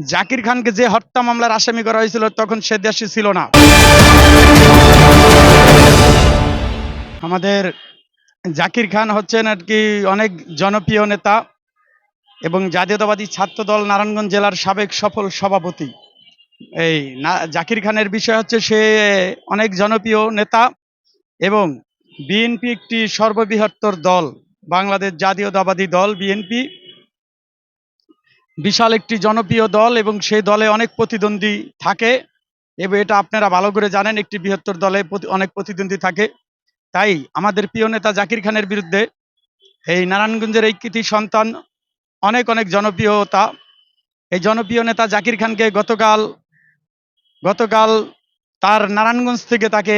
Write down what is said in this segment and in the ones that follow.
জাকির খানকে যে হত্যা মামলার আসামি করা হয়েছিল তখন সে দেশে ছিল না। আমাদের জাকির খান হচ্ছেন আর কি অনেক জনপ্রিয় নেতা এবং জাতীয়তাবাদী ছাত্রদল নারায়ণগঞ্জ জেলার সাবেক সফল সভাপতি। এই জাকির খানের বিষয় হচ্ছে সে অনেক জনপ্রিয় নেতা এবং বিএনপি একটি সর্ববৃহত্তর দল, বাংলাদেশ জাতীয়তাবাদী দল বিএনপি বিশাল একটি জনপ্রিয় দল এবং সেই দলে অনেক প্রতিদ্বন্দ্বী থাকে এবং এটা আপনারা ভালো করে জানেন, একটি বৃহত্তর দলে অনেক প্রতিদ্বন্দ্বী থাকে। তাই আমাদের প্রিয় নেতা জাকির খানের বিরুদ্ধে এই নারায়ণগঞ্জের এই কৃতি সন্তান অনেক অনেক জনপ্রিয়তা, এই জনপ্রিয় নেতা জাকির খানকে গতকাল তার নারায়ণগঞ্জ থেকে তাকে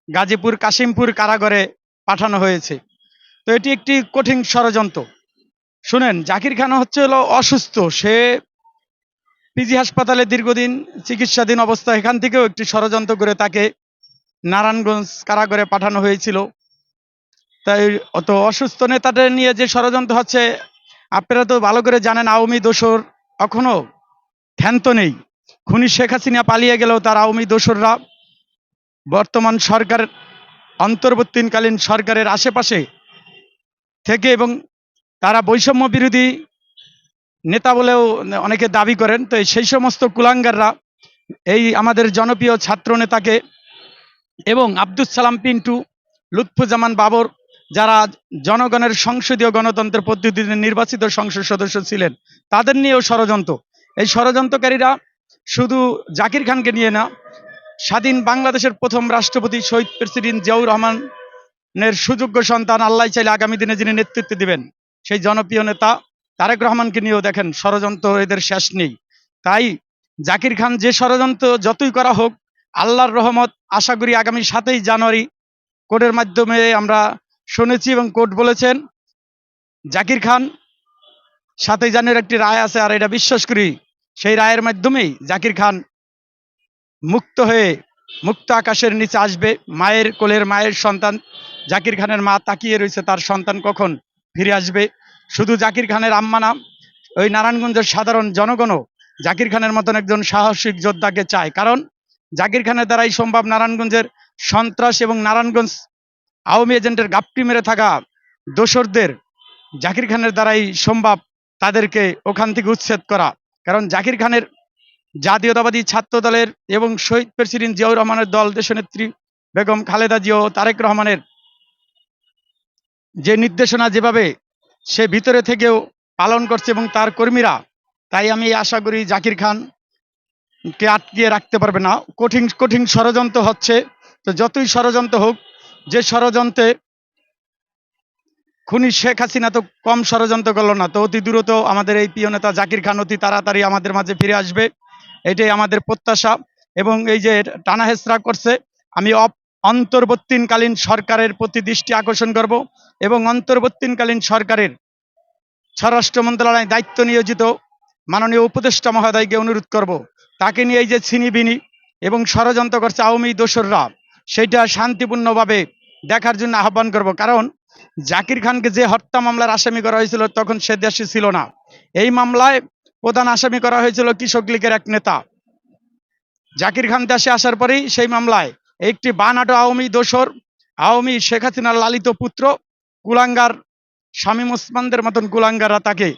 গাজীপুর কাশিমপুর কারাগারে পাঠানো হয়েছে। তো এটি একটি কঠিন ষড়যন্ত্র। শুনেন, জাকির খান হলো অসুস্থ, সে পিজি হাসপাতালে দীর্ঘদিন চিকিৎসাধীন অবস্থায়, এখান থেকেও একটি ষড়যন্ত্র করে তাকে নারায়ণগঞ্জ কারাগারে পাঠানো হয়েছিল। তাই অত অসুস্থ নেতাদের নিয়ে যে ষড়যন্ত্র হচ্ছে, আপনারা তো ভালো করে জানেন, আওয়ামী দোসর এখনো ক্ষান্ত নেই। খুনি শেখ হাসিনা পালিয়ে গেলেও তার আওয়ামী দোসররা বর্তমান সরকার অন্তর্বর্তীকালীন সরকারের আশেপাশে থেকে এবং তারা বৈষম্য বিরোধী নেতা বলেও অনেকে দাবি করেন। তো সেই সমস্ত কুলাঙ্গাররা এই আমাদের জনপ্রিয় ছাত্র নেতাকে এবং আব্দুস সালাম পিন্টু, লুৎফুজ্জামান বাবর, যারা জনগণের সংসদীয় গণতন্ত্রের পদ্ধতিতে নির্বাচিত সংসদ সদস্য ছিলেন, তাদের নিয়েও ষড়যন্ত্র। এই ষড়যন্ত্রকারীরা শুধু জাকির খানকে নিয়ে না, স্বাধীন বাংলাদেশের প্রথম রাষ্ট্রপতি শহীদ প্রেসিডেন্ট জিয়াউর রহমানের সুযোগ্য সন্তান, আল্লাহ চাইলে আগামী দিনে যিনি নেতৃত্ব দিবেন, সেই জনপ্রিয় নেতা তারেক রহমানকে নিয়েও দেখেন ষড়যন্ত্র এদের শেষ নেই। তাই জাকির খান যে ষড়যন্ত্র যতই করা হোক, আল্লাহর রহমত আশা করি আগামী 7ই জানুয়ারি কোর্টের মাধ্যমে আমরা শুনেছি এবং কোর্ট বলেছেন জাকির খান 7ই জানুয়ারি একটি রায় আছে, আর এটা বিশ্বাস করি সেই রায়ের মাধ্যমেই জাকির খান মুক্ত হয়ে মুক্ত আকাশের নিচে আসবে। মায়ের কোলের মায়ের সন্তান জাকির খানের মা তাকিয়ে রয়েছে তার সন্তান কখন ফিরে আসবে। শুধু জাকির খানের আম্মা না, ওই নারায়ণগঞ্জের সাধারণ জনগণও জাকির খানের মতন একজন সাহসিক যোদ্ধাকে চায়, কারণ জাকির খানের দ্বারাই সম্ভব নারায়ণগঞ্জের সন্ত্রাস এবং নারায়ণগঞ্জ আওয়ামী এজেন্টের গাপটি মেরে থাকা দোসরদের জাকির খানের দ্বারাই সম্ভব তাদেরকে ওখান থেকে উচ্ছেদ করা। কারণ জাকির খানের জাতীয়তাবাদী ছাত্র দলের এবং শহীদ প্রেসিডেন্ট জিয়াউর রহমানের দল, দেশনেত্রী বেগম খালেদা জিয়া ও তারেক রহমানের যে নির্দেশনা যেভাবে সে ভিতরে থেকেও পালন করছে এবং তার কর্মীরা, তাই আমি আশা করি জাকির খানকে আটকিয়ে রাখতে পারবে না। কঠিন কঠিন ষড়যন্ত্র হচ্ছে, তো যতই ষড়যন্ত্র হোক, যে ষড়যন্ত্রে খুনি শেখ হাসিনা তো কম ষড়যন্ত্র করলো না, তো অতি দ্রুত আমাদের এই প্রিয় নেতা জাকির খান অতি তাড়াতাড়ি আমাদের মাঝে ফিরে আসবে, এটাই আমাদের প্রত্যাশা। এবং এই যে টানা হেচড়া করছে, আমি অন্তর্বর্তীকালীন সরকারের প্রতি দৃষ্টি আকর্ষণ করব এবং অন্তর্বর্তীকালীন সরকারের স্বরাষ্ট্র মন্ত্রণালয়ে দায়িত্ব নিয়োজিত মাননীয় উপদেষ্টা মহোদয়কে অনুরোধ করব, তাকে নিয়ে এই যে ছিনিবিনি এবং ষড়যন্ত্র করছে আওয়ামী দোসররা, সেটা শান্তিপূর্ণভাবে দেখার জন্য আহ্বান করব। কারণ জাকির খানকে যে হত্যা মামলার আসামি করা হয়েছিল তখন সে দেশে ছিল না। এই মামলায় প্রধান আসামি করা হয়েছিল কৃষক লীগের এক নেতা। জাকির খান দেশে আসার পরেই সেই মামলায় একটি বানাটো আওয়ামী দোসর, আওয়ামী শেখ হাসিনার লালিত পুত্র কুলাঙ্গার শামীম ওসমানদের মতন কুলাঙ্গাররা তাকে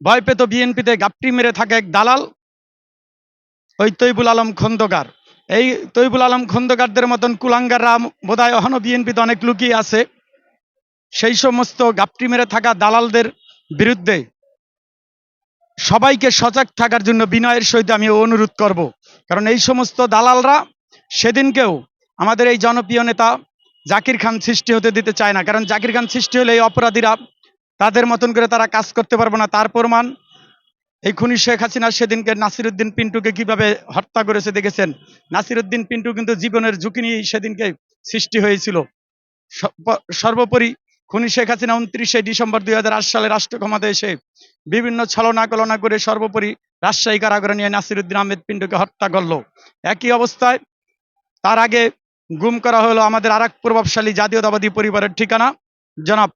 ভয় পেত বিএনপিতে গাপটি মেরে থাকে এক দালাল, ওই তৈবুল আলম খন্দকার। এই তৈবুল আলম খন্দকারদের মতন কুলাঙ্গাররা বোধহয় এখনো বিএনপিতে অনেক লুকিয়ে আছে। সেই সমস্ত গাপটি মেরে থাকা দালালদের বিরুদ্ধে সবাইকে সজাগ থাকার জন্য বিনয়ের সহিত আমি অনুরোধ করব। কারণ এই সমস্ত দালালরা সেদিনকেও আমাদের এই জনপ্রিয় নেতা জাকির খান সৃষ্টি হতে দিতে চায় না, কারণ জাকির খান সৃষ্টি হলে এই অপরাধীরা তাদের মতন করে তারা কাজ করতে পারবে না। তার প্রমাণ এই খুনি শেখ হাসিনা সেদিনকে নাসিরউদ্দিন পিন্টুকে কিভাবে হত্যা করেছে দেখেছেন। নাসিরউদ্দিন পিন্টু কিন্তু জীবনের ঝুঁকি নিয়ে সেদিনকে সৃষ্টি হয়েছিল। সর্বোপরি খুনি শেখ হাসিনা 29শে ডিসেম্বর 2008 সালে রাষ্ট্র ক্ষমতায় এসে বিভিন্ন ছলনা কলনা করে সর্বোপরি রাজশাহী কারাগারে নিয়ে নাসিরউদ্দিন আহমেদ পিন্টুকে হত্যা করলো। একই অবস্থায় তার আগে গুম করা হলো আমাদের আরেক প্রভাবশালী জাতীয়তাবাদী পরিবারের ঠিকানা জনাব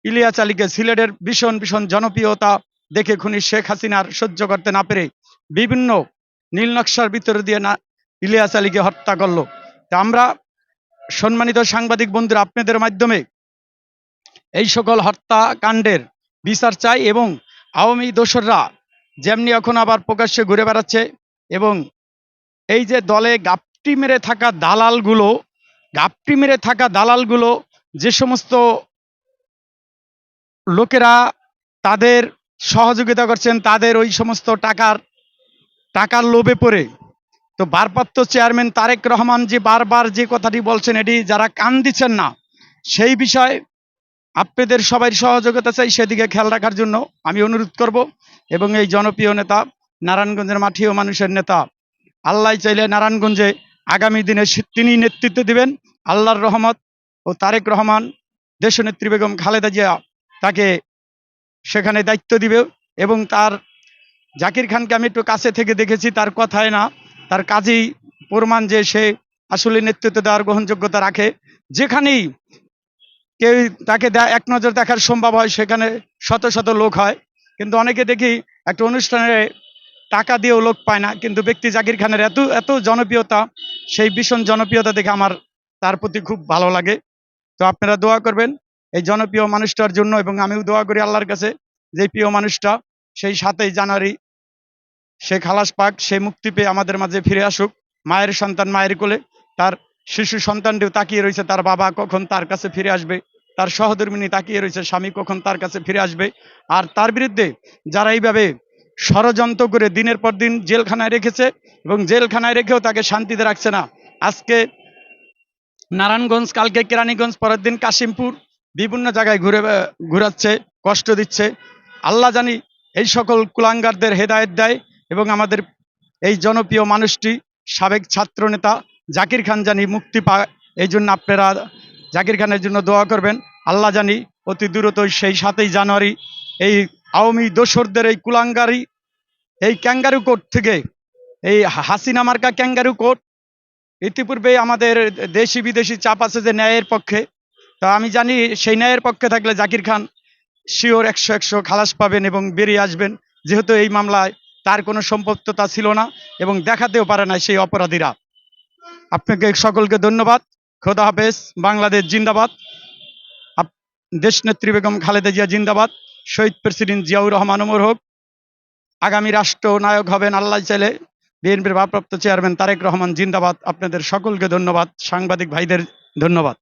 ইলিয়াস আলীকে, সিলেটের ভীষণ ভীষণ জনপ্রিয়তা দেখে খুনি শেখ হাসিনার সহ্য করতে না পেরে বিভিন্ন নীল নকশার ভিতর দিয়ে না ইলিয়াস আলীকে হত্যা করলো। তা আমরা সম্মানিত সাংবাদিক বন্ধুরা আপনাদের মাধ্যমে এই সকল হত্যাকাণ্ডের বিচার চাই, এবং আওয়ামী দোসররা যেমনি এখন আবার প্রকাশ্যে ঘুরে বেড়াচ্ছে, এবং এই যে দলে গাপটি মেরে থাকা দালালগুলো যে সমস্ত লোকেরা তাদের সহযোগিতা করছেন, তাদের ওই সমস্ত টাকার লোভে পড়ে, তো ভারপ্রাপ্ত চেয়ারম্যান তারেক রহমান যে বারবার যে কথাটি বলছেন, এটি যারা কান দিচ্ছেন না, সেই বিষয়ে আপনাদের সবাই সহযোগিতা চাই, সেদিকে খেয়াল রাখার জন্য আমি অনুরোধ করব। এবং এই জনপ্রিয় নেতা, নারায়ণগঞ্জের মাটি ও মানুষের নেতা, আল্লাহ চাইলে নারায়ণগঞ্জে আগামী দিনে তিনি নেতৃত্ব দিবেন। আল্লাহর রহমত ও তারেক রহমান, দেশনেত্রী বেগম খালেদা জিয়া তাকে সেখানে দায়িত্ব দিবে, এবং তার জাকির খানকে আমি একটু কাছে থেকে দেখেছি, তার কথায় না তার কাজেই প্রমাণ যে সে আসলে নেতৃত্ব দেওয়ার গ্রহণযোগ্যতা রাখে। যেখানেই কেউ তাকে এক নজর দেখার সম্ভব হয়, সেখানে শত শত লোক হয়, কিন্তু অনেকে দেখি একটা অনুষ্ঠানে টাকা দিয়েও লোক পায় না। কিন্তু ব্যক্তি জাকির খানের এত এত জনপ্রিয়তা, সেই ভীষণ জনপ্রিয়তা দেখে আমার তার প্রতি খুব ভালো লাগে। তো আপনারা দোয়া করবেন এই জনপ্রিয় মানুষটার জন্য, এবং আমিও দোয়া করি আল্লাহর কাছে যে প্রিয় মানুষটা সেই 7ই জানুয়ারি সে খালাস পাক, সে মুক্তি পেয়ে আমাদের মাঝে ফিরে আসুক। মায়ের সন্তান মায়ের কোলে, তার শিশু সন্তানটিও তাকিয়ে রয়েছে তার বাবা কখন তার কাছে ফিরে আসবে, তার সহধর্মিণী তাকিয়ে রয়েছে স্বামী কখন তার কাছে ফিরে আসবে। আর তার বিরুদ্ধে যারা এইভাবে ষড়যন্ত্র করে দিনের পর দিন জেলখানায় রেখেছে, এবং জেলখানায় রেখেও তাকে শান্তিতে রাখছে না, আজকে নারায়ণগঞ্জ, কালকে কেরানীগঞ্জ, পরের দিন কাশিমপুর, বিভিন্ন জায়গায় ঘুরাচ্ছে, কষ্ট দিচ্ছে। আল্লাহ জানি এই সকল কুলাঙ্গারদের হেদায়েত দেয়, এবং আমাদের এই জনপ্রিয় মানুষটি সাবেক ছাত্র নেতা জাকির খান জানি মুক্তি পায়। এই জন্য আপনারা জাকির খানের জন্য দোয়া করবেন। আল্লাহ জানি অতি দ্রুত সেই 7ই জানুয়ারি এই আওয়ামী দোসরদের এই কুলাঙ্গারি, এই ক্যাঙ্গারু কোর্ট থেকে, এই হাসিনা মার্কা ক্যাঙ্গারু কোর্ট, ইতিপূর্বে আমাদের দেশি বিদেশি চাপ আছে যে ন্যায়ের পক্ষে, তা আমি জানি সেই ন্যায়ের পক্ষে থাকলে জাকির খান শিওর 100 খালাস পাবেন এবং বেরিয়ে আসবেন, যেহেতু এই মামলায় তার কোনো সম্পৃক্ততা ছিল না এবং দেখাতেও পারে না সেই অপরাধীরা। আপনাকে সকলকে ধন্যবাদ। খোদা হাফেজ। বাংলাদেশ জিন্দাবাদ। দেশনেত্রী বেগম খালেদা জিয়া জিন্দাবাদ। শহীদ প্রেসিডেন্ট জিয়াউর রহমান ওমর হোক। আগামী রাষ্ট্রনায়ক হবেন আল্লাহ চাইলে বিএনপির ভারপ্রাপ্ত চেয়ারম্যান তারেক রহমান জিন্দাবাদ। আপনাদের সকলকে ধন্যবাদ। সাংবাদিক ভাইদের ধন্যবাদ।